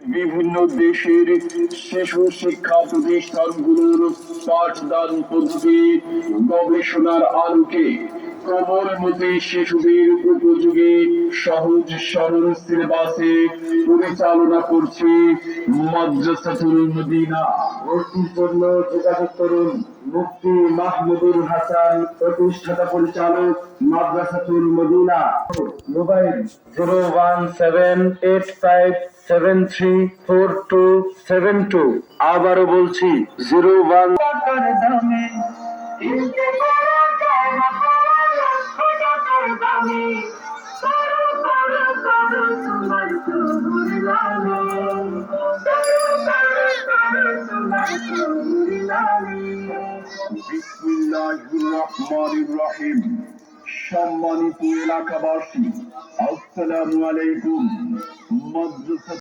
বিভিন্ন দেশের শিশু শিক্ষা প্রতিষ্ঠানগুলোর পাঠদান পদ্ধতি গবেষণার আলোকে কোমলমতি শিশুদের উপযোগী সহজ সরল সিলেবাসে পরিচালনা করছে মাদ্রাসাতুল মদিনা। ভর্তির জন্য যোগাযোগ করুন মুফতি মাহমুদুল হাসান, প্রতিষ্ঠাতা পরিচালক, মাদ্রাসাতুল মদিনা। মোবাইল 01785734272। আবারও বলছি 01। বিসমিল্লাহির রহমানির রহিম। সম্মানিত এলাকাবাসী, আসসালামু আলাইকুম। মাদ্রাসা